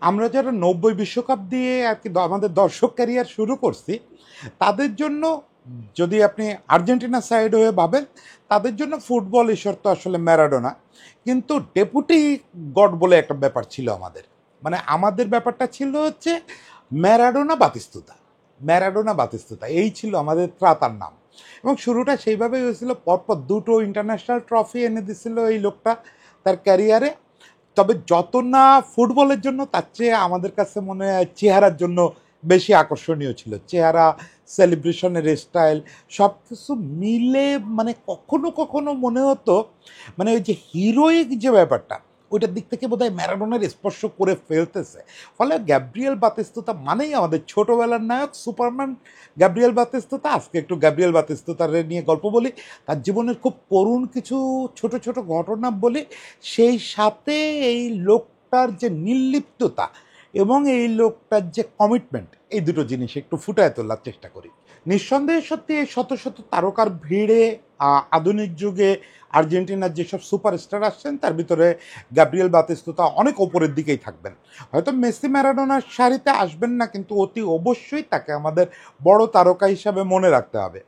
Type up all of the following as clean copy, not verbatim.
আমরা যারা ৯০ বিশ্বকাপ দিয়ে আর কি আমাদের দর্শক ক্যারিয়ার শুরু করছি, তাদের জন্য যদি আপনি আর্জেন্টিনা সাইড হয়ে ভাবেন, তাদের জন্য ফুটবল ঈশ্বর তো আসলে ম্যারাডোনা। কিন্তু ডেপুটি গড বলে একটা ব্যাপার ছিল আমাদের। মানে আমাদের ব্যাপারটা ছিল হচ্ছে ম্যারাডোনা বাতিস্তুতা, ম্যারাডোনা বাতিস্তুতা, এই ছিল আমাদের ত্রাতার নাম। এবং শুরুটা সেইভাবেই হয়েছিল, পরপর দুটো ইন্টারন্যাশনাল ট্রফি এনে দিছিল এই লোকটা তার ক্যারিয়ারে। তবে যত না ফুটবলের জন্য, তার চেয়ে আমাদের কাছে মনে হয় চেহারার জন্য বেশি আকর্ষণীয় ছিল। চেহারা, সেলিব্রেশনের স্টাইল, সব কিছু মিলে মানে কখনো কখনো মনে হতো মানে ওই যে হিরোইক যে ব্যাপারটা, ওইটার দিক থেকে বোধহয় ম্যারাডোনার স্পর্শ করে ফেলতেছে। ফলে গ্যাব্রিয়েল বাতিস্তুতা মানেই আমাদের ছোটোবেলার নায়ক, সুপারম্যান গ্যাব্রিয়েল বাতিস্তুতা। আজকে একটু গ্যাব্রিয়েল বাতিস্তুতার নিয়ে গল্প বলি, তার জীবনের খুব করুণ কিছু ছোট ছোট ঘটনা বলি, সেই সাথে এই লোকটার যে নির্লিপ্ততা এবং এই লোকটার যে কমিটমেন্ট, এই দুটো জিনিস একটু ফুটায় তোলার চেষ্টা করি। নিঃসন্দেহে সত্যি এই শত শত তারকার ভিড়ে আধুনিক যুগে আর্জেন্টিনার যেসব সুপারস্টার আসছেন, তার ভিতরে গ্যাব্রিয়েল বাতিস্তুতা অনেক ওপরের দিকেই থাকবেন। হয়তো মেসি ম্যারাডোনার সারিতে আসবেন না, কিন্তু অতি অবশ্যই তাকে আমাদের বড় তারকা হিসাবে মনে রাখতে হবে।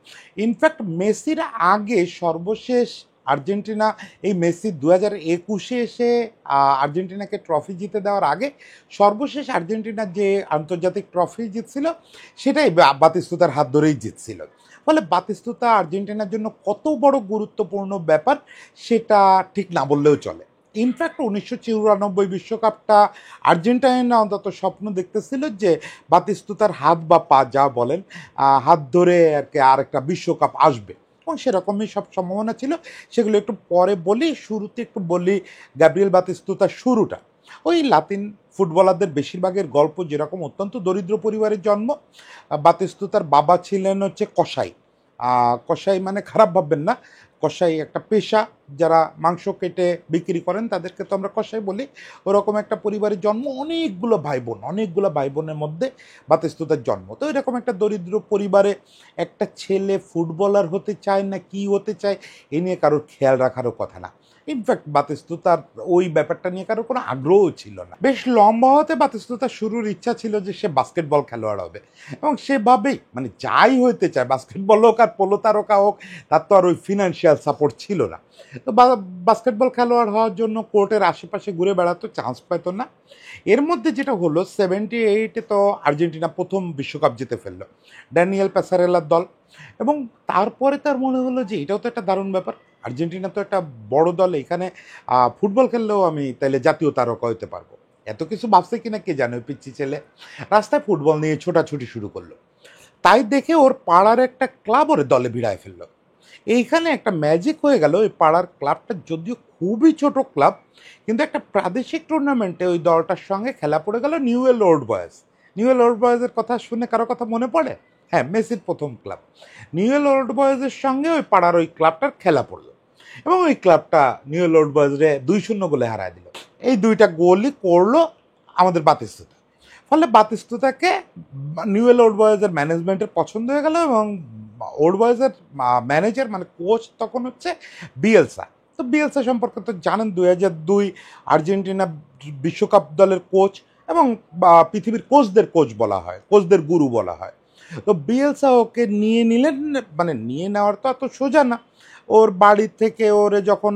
ইনফ্যাক্ট মেসির আগে সর্বশেষ আর্জেন্টিনা, এই মেসি 2021-এ এসে আর্জেন্টিনাকে ট্রফি জিতে দেওয়ার আগে সর্বশেষ আর্জেন্টিনার যে আন্তর্জাতিক ট্রফি জিতছিল, সেটাই বাতিস্তুতার হাত ধরেই জিতছিল। ফলে বাতিস্তুতা আর্জেন্টিনার জন্য কত বড় গুরুত্বপূর্ণ ব্যাপার, সেটা ঠিক না বললেও চলে। ইনফ্যাক্ট 1994 বিশ্বকাপটা আর্জেন্টিনা অন্তত স্বপ্ন দেখতেছিল যে বাতিস্তুতার হাত বা পা যা বলেন, হাত ধরে আর কি আর একটা বিশ্বকাপ আসবে, এবং সেরকমই সব সম্ভাবনা ছিল। সেগুলো একটু পরে বলি, শুরুতে একটু বলি গ্যাব্রিয়েল বাতিস্তুতার শুরুটা। ওই লাতিন ফুটবলারদের বেশিরভাগের গল্প যেরকম অত্যন্ত দরিদ্র পরিবারের জন্ম। বাতিস্তুতার বাবা ছিলেন হচ্ছে কসাই। কসাই মানে খারাপ ভাববেন না, কসাই একটা পেশা, যারা মাংস কেটে বিক্রি করেন তাদেরকে তো আমরা কসাই বলি। ওরকম একটা পরিবারের জন্ম, অনেকগুলো ভাই বোনের মধ্যে বাতিস্তুতার জন্ম। তো এরকম একটা দরিদ্র পরিবারে একটা ছেলে ফুটবলার হতে চায় না কি হতে চায়, এ নিয়ে কারোর খেয়াল রাখারও কথা না। ইনফ্যাক্ট বাতিস্তুতার ওই ব্যাপারটা নিয়ে কারোর কোনো আগ্রহ ছিল না। বেশ লম্বা হতে বাতিস্তুতার শুরুর ইচ্ছা ছিল যে সে বাস্কেটবল খেলোয়াড় হবে, এবং সেভাবেই মানে যাই হইতে চায়, বাস্কেটবল হোক আর পোলো তারকা হোক, তার তো আর ওই ফিনান্সিয়াল সাপোর্ট ছিল না। তো বাস্কেটবল খেলোয়াড় হওয়ার জন্য কোর্টের আশেপাশে ঘুরে বেড়াতো, চান্স পেত না। এর মধ্যে যেটা হলো 78-এ তো আর্জেন্টিনা প্রথম বিশ্বকাপ জিতে ফেললো ড্যানিয়েল প্যাসারেলার দল। এবং তারপরে তার মনে হলো যে এটাও তো একটা দারুণ ব্যাপার, আর্জেন্টিনা তো একটা বড় দল, এখানে ফুটবল খেললেও আমি তাহলে জাতীয় তারকা হতে পারবো। এত কিছু ভাবছে কিনা কে জানে, ওই পিচ্ছি ছেলে রাস্তায় ফুটবল নিয়ে ছোটাছুটি শুরু করলো। তাই দেখে ওর পাড়ার একটা ক্লাব ওর দলে ভিড়ায় ফেললো। এইখানে একটা ম্যাজিক হয়ে গেল। ওই পাড়ার ক্লাবটা যদিও খুবই ছোট ক্লাব, কিন্তু একটা প্রাদেশিক টুর্নামেন্টে ওই দলটার সঙ্গে খেলা পড়ে গেল নিউওয়েল ওল্ড বয়েজ। নিউওয়েল ওল্ড বয়েজের কথা শুনে কারো কথা মনে পড়ে? হ্যাঁ, মেসির প্রথম ক্লাব নিউওয়েল ওল্ড বয়েজের সঙ্গে ওই পাড়ার ওই ক্লাবটার খেলা পড়লো, এবং ওই ক্লাবটা নিউওয়েল ওল্ড বয়েজরে 2-0 গোলে হারায় দিল। এই দুইটা গোলই করলো আমাদের বাতিস্তুতা। ফলে বাতিস্তুতাকে নিউওয়েল ওল্ড বয়েজের ম্যানেজমেন্টের পছন্দ হয়ে গেল, এবং ওল্ড বয়েজের ম্যানেজার মানে কোচ তখন হচ্ছে বিয়েলসা। তো বিয়েলসা সম্পর্কে তো জানেন, 2002 আর্জেন্টিনা বিশ্বকাপ দলের কোচ, এবং পৃথিবীর কোচদের কোচ বলা হয়, কোচদের গুরু বলা হয়। তো বিয়েলসা ওকে নিয়ে নিলেন। মানে নিয়ে নেওয়ার তো এত সোজা না। ওর বাড়ি থেকে ওরে যখন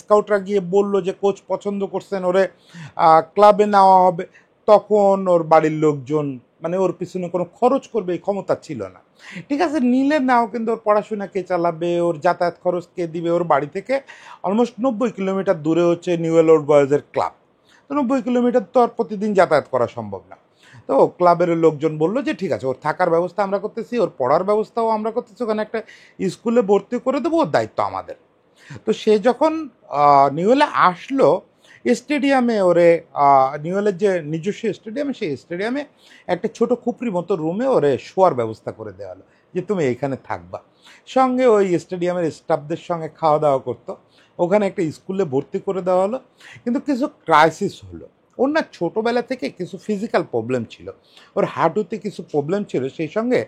স্কাউটরা গিয়ে বলল যে কোচ পছন্দ করছেন, ওরে ক্লাবে নেওয়া হবে, তখন ওর বাড়ির লোকজন মানে ওর পিছনে কোনো খরচ করবে এই ক্ষমতা ছিল না। ঠিক আছে, নিলে নাও, কিন্তু ওর পড়াশোনা কে চালাবে, ওর যাতায়াত খরচ কে দিবে? ওর বাড়ি থেকে অলমোস্ট 90 কিলোমিটার দূরে হচ্ছে নিউওয়েল ওল্ড বয়েজের ক্লাব। তো 90 কিলোমিটার তো আর প্রতিদিন যাতায়াত করা সম্ভব না। তো ক্লাবের লোকজন বললো যে ঠিক আছে, ওর থাকার ব্যবস্থা আমরা করতেছি, ওর পড়ার ব্যবস্থাও আমরা করতেছি, ওখানে একটা স্কুলে ভর্তি করে দেবো, ওর দায়িত্ব আমাদের। তো সে যখন নিউওয়েলে আসলো, স্টেডিয়ামে ওরে নিউওয়েলের যে নিজস্ব স্টেডিয়ামে, সেই স্টেডিয়ামে একটা ছোট খুপড়ি মতো রুমে ওরে শোয়ার ব্যবস্থা করে দেওয়া হলো যে তুমি এইখানে থাকবা। সঙ্গে ওই স্টেডিয়ামের স্টাফদের সঙ্গে খাওয়া দাওয়া করতো। ওখানে একটা স্কুলে ভর্তি করে দেওয়া হলো। কিন্তু কিছু ক্রাইসিস হলো। ওর না ছোটোবেলা থেকে কিছু ফিজিক্যাল প্রবলেম ছিল, ওর হাঁটুতে কিছু প্রবলেম ছিল। সেই সঙ্গে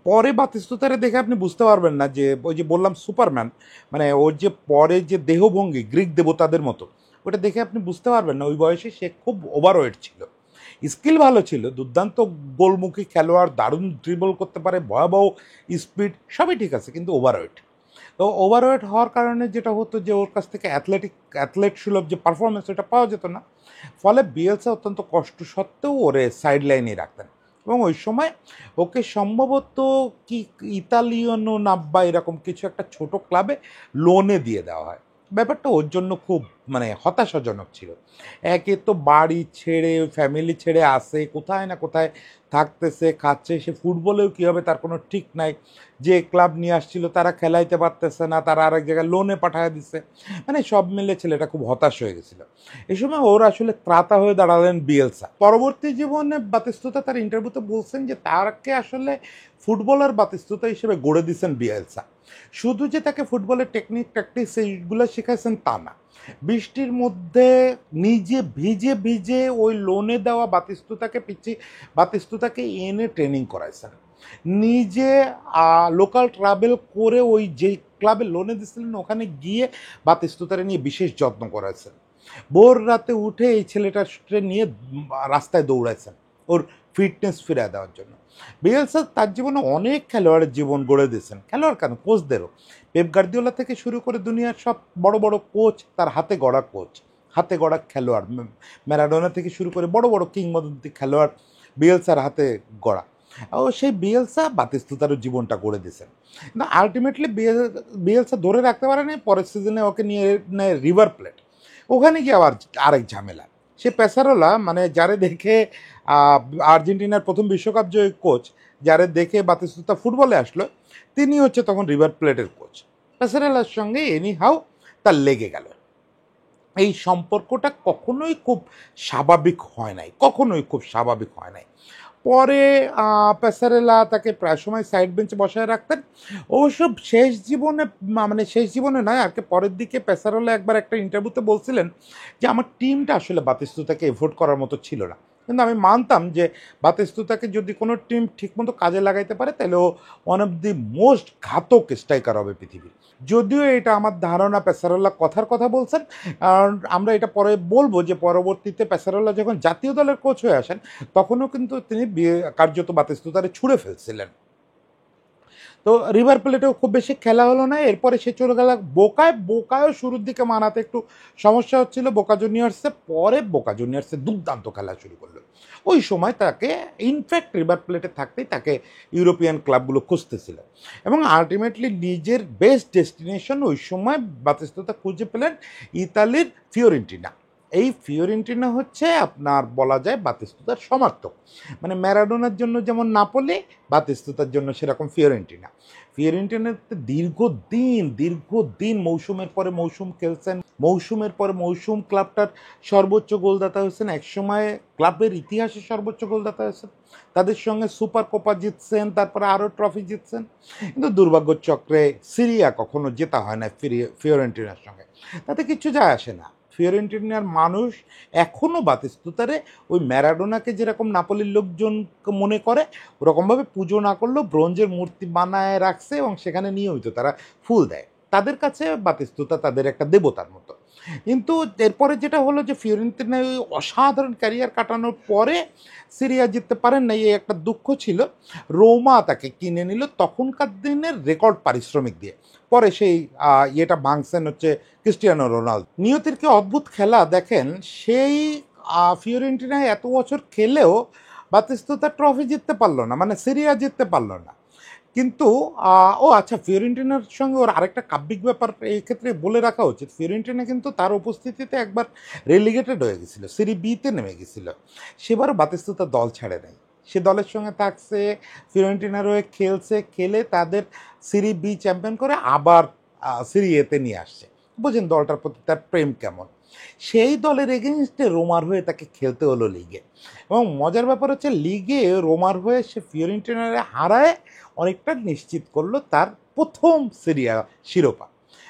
পরে বাতিস্তুতারে দেখে আপনি বুঝতে পারবেন না যে ওই যে বললাম সুপারম্যান, মানে ওর যে পরে যে দেহভঙ্গি গ্রিক দেবতাদের মতো, ওটা দেখে আপনি বুঝতে পারবেন না ওই বয়সে সে খুব ওভারওয়েট ছিল। স্কিল ভালো ছিল, দুর্দান্ত গোলমুখী খেলোয়াড়, দারুণ ড্রিবল করতে পারে, ভয়াবহ স্পিড, সবই ঠিক আছে, কিন্তু ওভারওয়েট। তো ওভারওয়েট হওয়ার কারণে যেটা হতো যে ওর কাছ থেকে অ্যাথলেট সুলভ যে পারফরমেন্স ওটা পাওয়া যেত না। ফলে বিএলসি অত্যন্ত কষ্ট সত্ত্বেও ওরে সাইড লাইনে রাখতেন, এবং ওই সময় ওকে সম্ভবত কি ইতালিয়ানো নাব্বা এরকম কিছু একটা ছোট ক্লাবে লোনে দিয়ে দেওয়া হয়। ব্যাপারটা ওর জন্য খুব মানে হতাশাজনক ছিল। একে তো বাড়ি ছেড়ে ফ্যামিলি ছেড়ে আসে, কোথায় না কোথায় থাকতেছে, খাচ্ছে, সে ফুটবলেও কী হবে তার কোনো ঠিক নাই। যে ক্লাব নিয়ে আসছিল তারা খেলাইতে পারতেছে না, তারা আরেক জায়গায় লোনে পাঠিয়ে দিচ্ছে, মানে সব মিলে ছেলেটা খুব হতাশ হয়ে গেছিল। এই সময় ওর আসলে ত্রাতা হয়ে দাঁড়ালেন বিয়েলসা। পরবর্তী জীবনে বাতিস্তুতা তার ইন্টারভিউতে বলছেন যে তাকে আসলে ফুটবলার বাতিস্তুতা হিসেবে গড়ে দিয়েছেন বিয়েলসা। শুধু যে তাকে ফুটবলের টেকনিক ট্যাকটিক্স এইগুলো শেখাচ্ছেন তা না, বৃষ্টির মধ্যে নিজে ভিজে ভিজে ওই লোনে দেওয়া বাতিস্তুতাকে এনে ট্রেনিং করাইছেন। নিজে লোকাল ট্রাভেল করে ওই যে ক্লাবে লোনে দিচ্ছিলেন ওখানে গিয়ে বাতিস্তুতারে নিয়ে বিশেষ যত্ন করাইছেন। ভোর রাতে উঠে এই ছেলেটাকে নিয়ে রাস্তায় দৌড়াইছেন ওর ফিটনেস ফিরিয়ে দেওয়ার জন্য। বিএলসা তার জীবনে অনেক খেলোয়াড়ের জীবন গড়ে দিয়েছেন, খেলোয়াড় কেন কোচদেরও। পেপ গার্দিওলা থেকে শুরু করে দুনিয়ার সব বড় বড় কোচ তার হাতে গড়া কোচ, হাতে গড়া খেলোয়াড়। ম্যারাডোনা থেকে শুরু করে বড় বড় কিংবদন্তি খেলোয়াড় বিএলসার হাতে গড়া। ও সেই বিএলসা বাতিস্তুতারও জীবনটা গড়ে দিয়েছেন। না, আলটিমেটলি বিএলসা ধরে রাখতে পারেনি, পরের সিজনে ওকে নিয়ে নেয় রিভার প্লেট। ওখানে গিয়ে আবার আরেক ঝামেলা। সে পেসারোলা মানে যারে দেখে আর্জেন্টিনার প্রথম বিশ্বকাপ জয়ী কোচ, যারে দেখে বাতিস্তুতা ফুটবলে আসলো, তিনি হচ্ছে তখন রিভার প্লেটের কোচ। পেসারেলার সঙ্গে এনি হাউ তার লেগে গেল। এই সম্পর্কটা কখনোই খুব স্বাভাবিক হয় নাই, কখনোই খুব স্বাভাবিক হয় নাই। পরে পেসারেলা তাকে প্রায় সময় সাইড বেঞ্চে বসায় রাখতেন। অবশ্য শেষ জীবনে নয়, আর কি পরের দিকে পেসারেলা একবার একটা ইন্টারভিউতে বলছিলেন যে আমার টিমটা আসলে বাতিস্তুতাকে এফোর্ড করার মতো ছিল না, কিন্তু আমি মানতাম যে বাতিস্তুতাকে যদি কোনো টিম ঠিকমতো কাজে লাগাইতে পারে তাহলে ও ওয়ান অফ দি মোস্ট ঘাতক স্ট্রাইকার হবে পৃথিবীর। যদিও এটা আমার ধারণা পেসারেলা কথার কথা বলছেন, আর আমরা এটা পরে বলবো যে পরবর্তীতে পেসারেলা যখন জাতীয় দলের কোচ হয়ে আসেন তখনও কিন্তু তিনি কার্যত বাতিস্তুতারে ছুঁড়ে ফেলছিলেন। তো রিভার প্লেটেও খুব বেশি খেলা হলো না। এরপরে সে চলে গেল বোকায়ও শুরুর দিকে মানাতে একটু সমস্যা হচ্ছিল বোকা জুনিয়র্সে। পরে বোকা জুনিয়র্সে দুর্দান্ত খেলা শুরু করলো। ওই সময় তাকে ইনফ্যাক্ট রিভার প্লেটে থাকতেই তাকে ইউরোপিয়ান ক্লাবগুলো খুঁজতেছিল, এবং আলটিমেটলি নিজের বেস্ট ডেস্টিনেশন ওই সময় বাতিস্তুতা খুঁজে পেলেন ইতালির ফিওরেন্টিনা। এই ফিওরেন্টিনা হচ্ছে আপনার বলা যায় বাতিস্তুতার সমর্থক, মানে ম্যারাডোনার জন্য যেমন নাপোলি, বাতিস্তুতার জন্য সেরকম ফিওরেন্টিনাতে দীর্ঘদিন মৌসুমের পরে মৌসুম খেলছেন, মৌসুমের পরে মৌসুম ক্লাবটার সর্বোচ্চ গোলদাতা হয়েছেন, একসময় ক্লাবের ইতিহাসে সর্বোচ্চ গোলদাতা হয়েছেন, তাদের সঙ্গে সুপার কোপা জিতছেন, তারপরে আরও ট্রফি জিতছেন, কিন্তু দুর্ভাগ্যচক্রে সিরিয়া কখনো জেতা হয় না ফিওরেন্টিনার সঙ্গে। তাতে কিচ্ছু যায় আসে না। ফিওরেন্টিনার মানুষ এখনও বাতিস্তুতারে ওই ম্যারাডোনাকে যেরকম নাপোলির লোকজন মনে করে ওরকমভাবে পুজো না করলেও ব্রোঞ্জের মূর্তি বানায় রাখছে, এবং সেখানে নিয়মিত তারা ফুল দেয়। তাদের কাছে বাতিস্তুতা তাদের একটা দেবতার মতো। কিন্তু এরপরে যেটা হলো যে ফিওরেন্টিনায় ওই অসাধারণ ক্যারিয়ার কাটানোর পরে সিরিয়া জিততে পারেন না, এই একটা দুঃখ ছিল। রোমা তাকে কিনে নিল তখনকার দিনের রেকর্ড পারিশ্রমিক দিয়ে। পরে সেই ইয়েটা ভাঙছেন হচ্ছে ক্রিস্টিয়ানো রোনালদো। নিয়তির কি অদ্ভুত খেলা দেখেন, সেই ফিওরেন্টিনায় এত বছর খেলেও বাতিস্তুতা ট্রফি জিততে পারলো না, মানে সিরিয়া জিততে পারলো না। কিন্তু ও আচ্ছা, ফিওরেন্টিনার সঙ্গে ওর আরেকটা কাব্যিক ব্যাপার এই ক্ষেত্রে বলে রাখা উচিত। ফিওরেন্টিনা কিন্তু তার উপস্থিতিতে একবার রেলিগেটেড হয়ে গেছিলো, সিরি বিতে নেমে গেছিলো। সেবারও বাতিস্তুতা দল ছাড়ে নাই, সে দলের সঙ্গে থাকছে, ফিওরেন্টিনার হয়ে খেলে তাদের সিরি বি চ্যাম্পিয়ন করে আবার সিরি এতে নিয়ে আসছে। বোঝেন দলটার প্রতি তার প্রেম কেমন। সেই দলের এগেনস্টে রোমার হয়ে তাকে খেলতে হলো লিগে, এবং মজার ব্যাপার হচ্ছে লিগে রোমার হয়ে সে ফিওরেন্টিনারে হারায় অনেকটা নিশ্চিত করলো তার প্রথম সিরিয়া শিরোপা।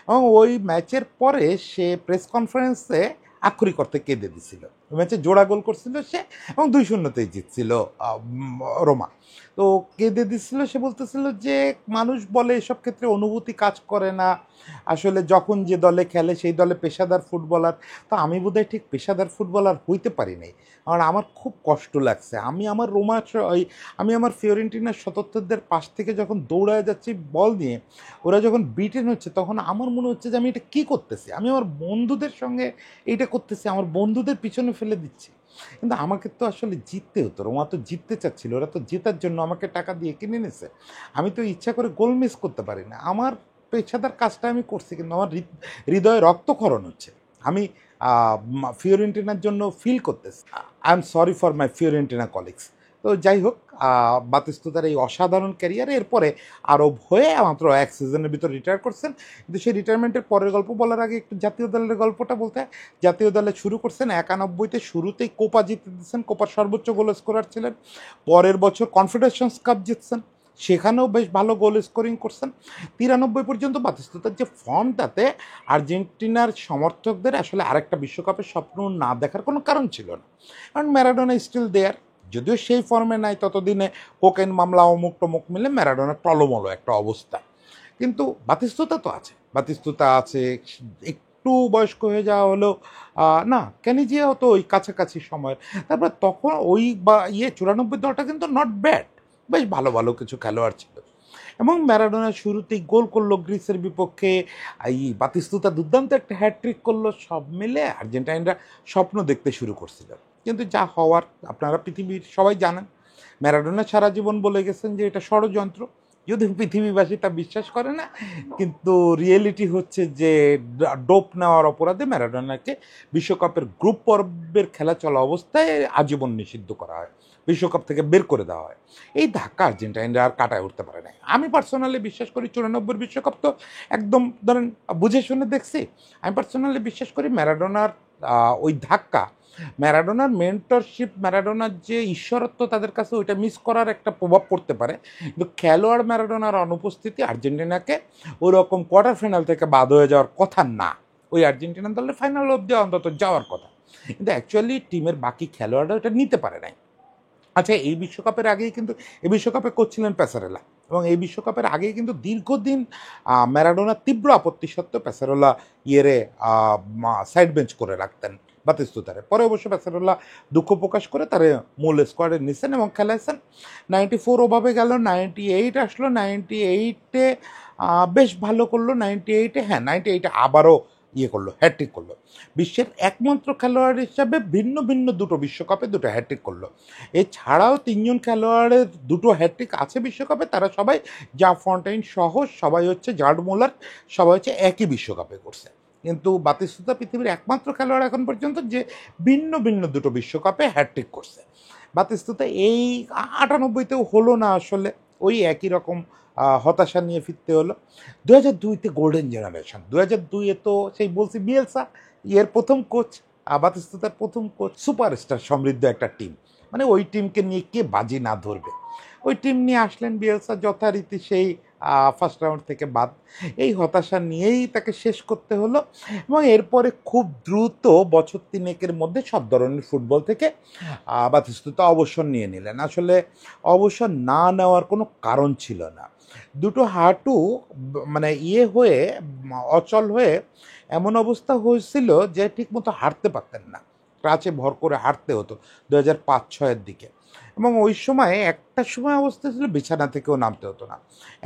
এবং ওই ম্যাচের পরে সে প্রেস কনফারেন্সে আক্ষরিক অর্থে কেঁদে দিছিল। ওই ম্যাচে জোড়া গোল করছিল সে এবং 2-0তেই জিতছিল রোমা। তো কেঁদে দিচ্ছিল, সে বলতেছিল যে মানুষ বলে এসব ক্ষেত্রে অনুভূতি কাজ করে না, আসলে যখন যে দলে খেলে সেই দলে পেশাদার ফুটবলার। তো আমি বোধহয় ঠিক পেশাদার ফুটবলার হইতে পারি নাই, কারণ আমার খুব কষ্ট লাগছে। আমি আমার আমি আমার ফিওরেন্টিনার সতীর্থদের পাশ থেকে যখন দৌড়ায় যাচ্ছি বল নিয়ে, ওরা যখন বিটেন হচ্ছে, তখন আমার মনে হচ্ছে যে আমি এটা কী করতেছি, আমি আমার বন্ধুদের সঙ্গে এইটা করতেছি, আমার বন্ধুদের পিছনে ফেলে দিচ্ছি। কিন্তু আমাকে তো আসলে জিততে হতো, রোমা তো জিততে চাচ্ছিল, ওরা তো জেতার জন্য আমাকে টাকা দিয়ে কিনে নিছে। আমি তো ইচ্ছা করে গোল মিস করতে পারি না, আমার পেশাদার কাজটা আমি করছি, কিন্তু আমার হৃদয়ে রক্তক্ষরণ হচ্ছে। আমি ফিওরেন্টিনার জন্য ফিল করতেছি। I am sorry for my Fiorentina colleagues. তো যাই হোক, বাতিস্তুতার এই অসাধারণ ক্যারিয়ারে এরপরে আরব হয়ে মাত্র এক সিজনের ভিতর রিটায়ার করছেন। কিন্তু সেই রিটায়ারমেন্টের পরের গল্প বলার আগে একটু জাতীয় দলের গল্পটা বলতে হয়। জাতীয় দলে শুরু করছেন 91-তে, শুরুতেই কোপা জিতে দিচ্ছেন, কোপার সর্বোচ্চ গোল স্কোরার ছিলেন। পরের বছর কনফেডারেশনস কাপ জিতছেন, সেখানেও বেশ ভালো গোল স্কোরিং করছেন। 93 পর্যন্ত বাতিস্তুতার যে ফর্মটাতে আর্জেন্টিনার সমর্থকদের আসলে আরেকটা বিশ্বকাপের স্বপ্ন না দেখার কোনো কারণ ছিল না, কারণ ম্যারাডোনা স্টিল দেয়ার। যদিও সেই ফর্মে নাই, ততদিনে কোকেন মামলা অমুক টমুক মিলে ম্যারাডোনা টলমলো একটা অবস্থা। কিন্তু বাতিস্তুতা তো আছে, বাতিস্তুতা আছে, একটু বয়স্ক হয়ে যাওয়া হলেও না, ক্যানিজিয়াও তো ওই কাছাকাছি সময়ের। তারপর তখন ওই 94 দলটা কিন্তু নট ব্যাড, বেশ ভালো ভালো কিছু খেলোয়াড় ছিল। এবং ম্যারাডোনা শুরুতেই গোল করলো গ্রিসের বিপক্ষে, এই বাতিস্তুতা দুর্দান্ত একটা হ্যাট্রিক করলো, সব মিলে আর্জেন্টাইনরা স্বপ্ন দেখতে শুরু করছিল। কিন্তু যা হওয়ার আপনারা পৃথিবীর সবাই জানেন। ম্যারাডোনা সারা জীবন বলে গেছেন যে এটা ষড়যন্ত্র, যদিও পৃথিবীবাসী তা বিশ্বাস করে না, কিন্তু রিয়েলিটি হচ্ছে যে ডোপ নেওয়ার অপরাধে ম্যারাডোনাকে বিশ্বকাপের গ্রুপ পর্বের খেলা চলা অবস্থায় আজীবন নিষিদ্ধ করা হয়, বিশ্বকাপ থেকে বের করে দেওয়া হয়। এই ধাক্কা আর্জেন্টাইনরা আর কাটায় উঠতে পারে নাই। আমি পার্সোনালি বিশ্বাস করি 94 বিশ্বকাপ তো একদম ধরেন বুঝে শুনে দেখছি। আমি পার্সোনালি বিশ্বাস করি ম্যারাডোনার ওই ধাক্কা, ম্যারাডোনার মেন্টরশিপ, ম্যারাডোনার যে ঈশ্বরত্ব তাদের কাছে, ওইটা মিস করার একটা প্রভাব পড়তে পারে। কিন্তু খেলোয়াড় ম্যারাডোনার অনুপস্থিতি আর্জেন্টিনাকে ওই রকম কোয়ার্টার ফাইনাল থেকে বাদ হয়ে যাওয়ার কথা না, ওই আর্জেন্টিনা দলের ফাইনাল অবধি অন্তত যাওয়ার কথা। কিন্তু অ্যাকচুয়ালি টিমের বাকি খেলোয়াড়রা ওটা নিতে পারে নাই। আচ্ছা, এই বিশ্বকাপের আগেই কিন্তু, এই বিশ্বকাপে কোচ ছিলেন প্যাসারেলা, এবং এই বিশ্বকাপের আগেই কিন্তু দীর্ঘদিন ম্যারাডোনার তীব্র আপত্তি সত্ত্বেও প্যাসারেলা সাইড বেঞ্চ করে রাখতেন বাতিস্তুতারে। পরে অবশ্য প্যাসারেলা দুঃখ প্রকাশ করে তারে মূল স্কোয়াডে নিছেন এবং খেলাইছেন। 94 ওভাবে গেল, 98 আসলো, 98-এ বেশ ভালো করলো। 98-এ, হ্যাঁ 98-এ আবারও করলো, হ্যাট্রিক করলো। বিশ্বের একমাত্র খেলোয়াড় হিসাবে ভিন্ন ভিন্ন দুটো বিশ্বকাপে দুটো হ্যাট্রিক করলো। এছাড়াও 3জন খেলোয়াড়ের দুটো হ্যাট্রিক আছে বিশ্বকাপে, তারা সবাই জা ফন্টাইন সহ সবাই হচ্ছে জার্ড মুলার, সবাই হচ্ছে একই বিশ্বকাপে করছে। কিন্তু বাতিস্তুতা পৃথিবীর একমাত্র খেলোয়াড় এখন পর্যন্ত যে ভিন্ন ভিন্ন দুটো বিশ্বকাপে হ্যাট্রিক করছে। বাতিস্তুতা এই 98-তেও হলো না, আসলে ওই একই রকম হতাশা নিয়ে ফিরতে হলো। 2002-তে গোল্ডেন জেনারেশন, 2002-এ তো সেই বলছি বিয়েলসা এর প্রথম কোচ, বাতিস্তুতার প্রথম কোচ, সুপারস্টার সমৃদ্ধ একটা টিম, মানে ওই টিমকে নিয়ে কে বাজি না ধরবে, ওই টিম নিয়ে আসলেন বিয়েলসা, যথারীতি সেই ফার্স্ট রাউন্ড থেকে বাদ। এই হতাশা নিয়েই তাকে শেষ করতে হলো, এবং এরপরে খুব দ্রুত বছর 3-এর মধ্যে সব ধরনের ফুটবল থেকে বাতিস্তুতা অবসর নিয়ে নিলেন। আসলে অবসর না নেওয়ার কোনো কারণ ছিল না, দুটো হাঁটু মানে হয়ে অচল হয়ে এমন অবস্থা হয়েছিল যে ঠিকমতো হাঁটতে পারতেন না, ক্রাচে ভর করে হাঁটতে হতো 2005-06-এর দিকে। এবং ওই সময় একটা সময় অবস্থা ছিল বিছানা থেকেও নামতে হতো না,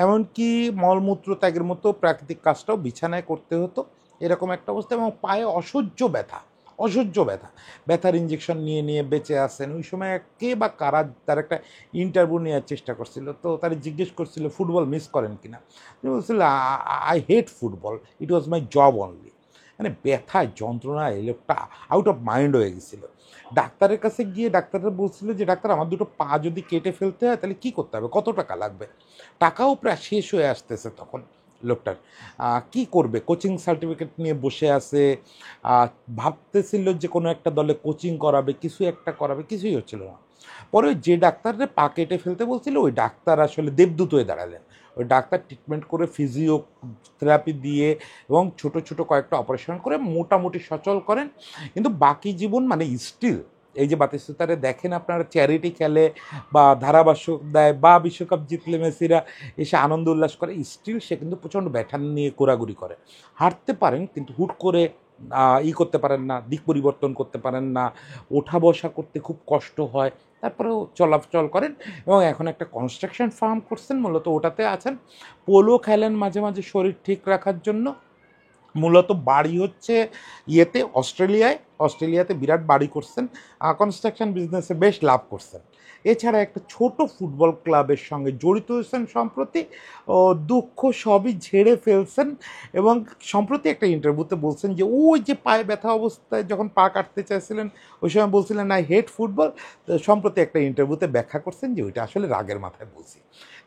এমনকি মলমূত্র ত্যাগের মতো প্রাকৃতিক কাজটাও বিছানায় করতে হতো, এরকম একটা অবস্থা। এবং পায়ে অসহ্য ব্যথা, অসহ্য ব্যথা, ব্যথার ইঞ্জেকশন নিয়ে নিয়ে বেঁচে আসেন। ওই সময় কে বা কারা তার একটা ইন্টারভিউ নেওয়ার চেষ্টা করছিল, তো তারা জিজ্ঞেস করছিল ফুটবল মিস করেন কিনা, তিনি বলছিল I hate football, it was my job only. মানে ব্যথায় যন্ত্রণায় লোকটা আউট অফ মাইন্ড হয়ে গেছিল। ডাক্তারের কাছে গিয়ে ডাক্তাররা বলছিল যে ডাক্তার, আমার দুটো পা যদি কেটে ফেলতে হয় তাহলে কী করতে হবে, কত টাকা লাগবে? টাকাও প্রায় শেষ হয়ে আসতেছে তখন লোকটার। কি করবে, কোচিং সার্টিফিকেট নিয়ে বসে আছে, ভাবতেছিল যে কোনো একটা দলে কোচিং করাবে, কিছু একটা করাবে, কিছুই হচ্ছিল না। পরে যে ডাক্তাররা পা কেটে ফেলতে বলছিল, ওই ডাক্তার আসলে দেবদূত হয়ে দাঁড়ালেন। ওই ডাক্তার ট্রিটমেন্ট করে ফিজিওথেরাপি দিয়ে এবং ছোট ছোট কয়েকটা অপারেশন করে মোটামুটি সচল করেন, কিন্তু বাকি জীবন মানে স্টিল এই যে বাতিস্তুতারে দেখেন আপনারা চ্যারিটি খেলে বা ধারাভাষ্য দেয় বা বিশ্বকাপ জিতলে মেসিরা এসে আনন্দ উল্লাস করে, স্টিল সে কিন্তু প্রচণ্ড ব্যাঠান নিয়ে ঘোরাঘুরি করে। হাঁটতে পারেন কিন্তু হুট করে করতে পারেন না, দিক পরিবর্তন করতে পারেন না, ওঠা বসা করতে খুব কষ্ট হয়, তারপরেও চলাচল করেন এবং এখন একটা কনস্ট্রাকশন ফার্ম করছেন, মূলত ওটাতে আছেন। পোলো খেলেন মাঝে মাঝে শরীর ঠিক রাখার জন্য। মূলত বাড়ি হচ্ছে অস্ট্রেলিয়াতে বিরাট বাড়ি করছেন, কনস্ট্রাকশন বিজনেসে বেশ লাভ করছেন। এছাড়া একটা ছোট ফুটবল ক্লাবের সঙ্গে জড়িত হয়েছেন সম্প্রতি, ও দুঃখ সবই ঝেড়ে ফেলছেন এবং সম্প্রতি একটা ইন্টারভিউতে বলছেন যে ওই যে পায়ে ব্যথা অবস্থায় যখন পা কাটতে চাইছিলেন ওই সময় বলছিলেন আই হেট ফুটবল, সম্প্রতি একটা ইন্টারভিউতে ব্যাখ্যা করছেন যে ওইটা আসলে রাগের মাথায় বলছি।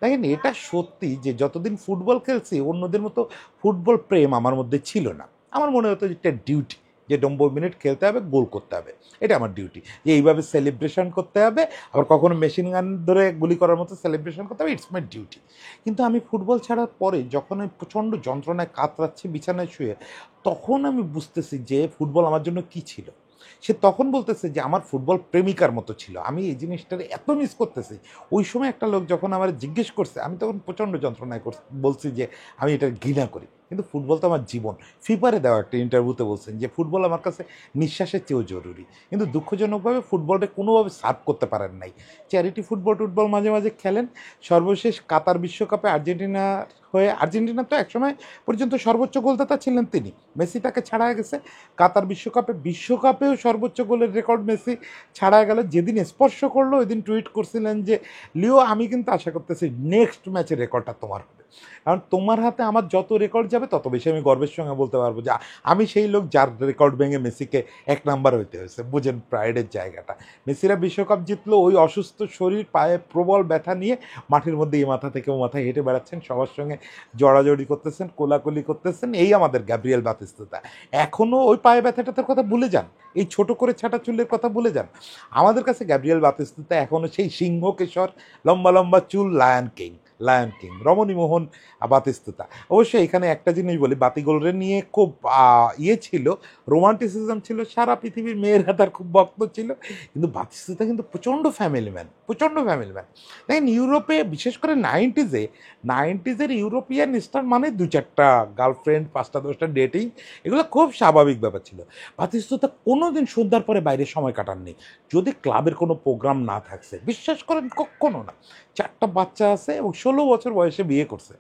দেখেন এটা সত্যি যে যতদিন ফুটবল খেলছি অন্যদের মতো ফুটবল প্রেম আমার মধ্যে ছিল না। আমার মনে হতো যে এটা ডিউটি, যে 90 মিনিট খেলতে হবে, গোল করতে হবে, এটা আমার ডিউটি, যে এইভাবে সেলিব্রেশন করতে হবে, আবার কখনো মেশিন গান ধরে গুলি করার মতো সেলিব্রেশন করতে হবে, ইটস মাই ডিউটি। কিন্তু আমি ফুটবল ছাড়ার পরে যখন আমি প্রচণ্ড যন্ত্রণায় কাতরাচ্ছি বিছানায় শুয়ে, তখন আমি বুঝতেছি যে ফুটবল আমার জন্য কী ছিল। সে তখন বলতেছে যে আমার ফুটবল প্রেমিকার মতো ছিল, আমি এই জিনিসটার এত মিস করতেছি। ওই সময় একটা লোক যখন আমার জিজ্ঞেস করছে, আমি তখন প্রচণ্ড যন্ত্রণায় বলছি যে আমি এটা ঘৃণা করি, কিন্তু ফুটবল তো আমার জীবন। ফিফারে দেওয়া একটা ইন্টারভিউতে বলছেন যে ফুটবল আমার কাছে নিঃশ্বাসের চেয়েও জরুরি, কিন্তু দুঃখজনকভাবে ফুটবলটা কোনোভাবে সার্ভ করতে পারেন নাই। চ্যারিটি ফুটবল মাঝে মাঝে খেলেন। সর্বশেষ কাতার বিশ্বকাপে আর্জেন্টিনা তো একসময় পর্যন্ত সর্বোচ্চ গোলদাতা ছিলেন তিনি, মেসি তাকে ছাড়া গেছে। কাতার বিশ্বকাপেও সর্বোচ্চ গোলের রেকর্ড মেসি ছাড়া গেল। যেদিন স্পর্শ করলো ওই দিন টুইট করছিলেন যে লিও, আমি কিন্তু আশা করতেছি নেক্সট ম্যাচের রেকর্ডটা তোমার হবে, কারণ তোমার হাতে আমার যত রেকর্ড যাবে তত বেশি আমি গর্বের সঙ্গে বলতে পারবো যে আমি সেই লোক যার রেকর্ড ভেঙে মেসিকে 1 নাম্বার হইতে হয়েছে। বুঝেন প্রাইডের জায়গাটা। মেসিরা বিশ্বকাপ জিতলো ওই অসুস্থ শরীর, পায়ে প্রবল ব্যথা নিয়ে মাঠের মধ্যে এই মাথা থেকে ও মাথায় হেঁটে বেড়াচ্ছেন, সবার সঙ্গে জড়াজড়ি করতেছেন, কোলাকুলি করতেছেন, এই আমাদের গ্যাব্রিয়েল বাতিস্তুতা। এখনও ওই পায়ে ব্যথাটার কথা ভুলে যান, এই ছোট করে ছাটা চুলের কথা ভুলে যান। আমাদের কাছে গ্যাব্রিয়েল বাতিস্তুতা এখনও সেই সিংহ কেশর, লম্বা লম্বা চুল, লায়ন কিং রমণীমোহন বাতিস্তুতা। অবশ্যই এখানে একটা জিনিস বলি, বাতিগোলরে নিয়ে খুব ছিল, রোমান্টিসিজম ছিল, সারা পৃথিবীর মেয়েরা তার খুব ভক্ত ছিল, কিন্তু বাতিস্তুতা কিন্তু প্রচণ্ড ফ্যামিলি ম্যান। দেখেন ইউরোপে বিশেষ করে নাইনটিজের ইউরোপিয়ান স্টার মানে 2-4টা গার্লফ্রেন্ড, 5টা-10টা ডেটিং, এগুলো খুব স্বাভাবিক ব্যাপার ছিল। বাতিস্তুতা কোনো দিন সন্ধ্যার পরে বাইরে সময় কাটাননি, যদি ক্লাবের কোনো প্রোগ্রাম না থাকছে, বিশ্বাস করেন কখনো না। 4টা বাচ্চা আছে এবং 16 বছর বয়সে বিয়ে করছে।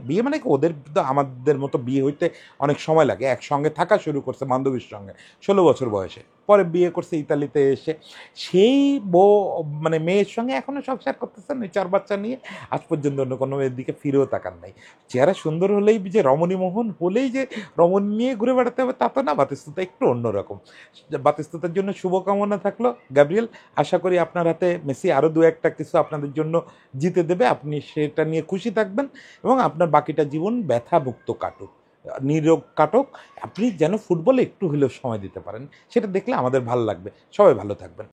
বিয়ে মানে কি, ওদের তো আমাদের মতো বিয়ে হইতে অনেক সময় লাগে। একসঙ্গে থাকা শুরু করছে বান্ধবীর সঙ্গে 16 বছর বয়সে, পরে বিয়ে করছে ইতালিতে এসে। সেই মেয়ের সঙ্গে এখনও সংসার করতেছেন ওই 4 বাচ্চা নিয়ে, আজ পর্যন্ত অন্য কোনো মেয়ের দিকে ফিরেও তাকান নাই। চেহারা সুন্দর হলেই যে রমণীমোহন হলেই যে রমণী নিয়ে ঘুরে বেড়াতে হবে তা তো না, বাতিস্তুতা একটু অন্যরকম। বাতিস্তুতার জন্য শুভকামনা থাকলো গ্যাব্রিয়েল। আশা করি আপনার হাতে মেসি আরও 2-1টা কিছু আপনাদের জন্য জিতে দেবে, আপনি সেটা নিয়ে খুশি থাকবেন এবং আপনার বাকিটা জীবন ব্যথা মুক্ত কাটুক, নিরোগ কাটুক। আপনি যেন ফুটবলে একটু হলেও সময় দিতে পারেন, সেটা দেখলে আমাদের ভালো লাগবে। সবাই ভালো থাকবেন।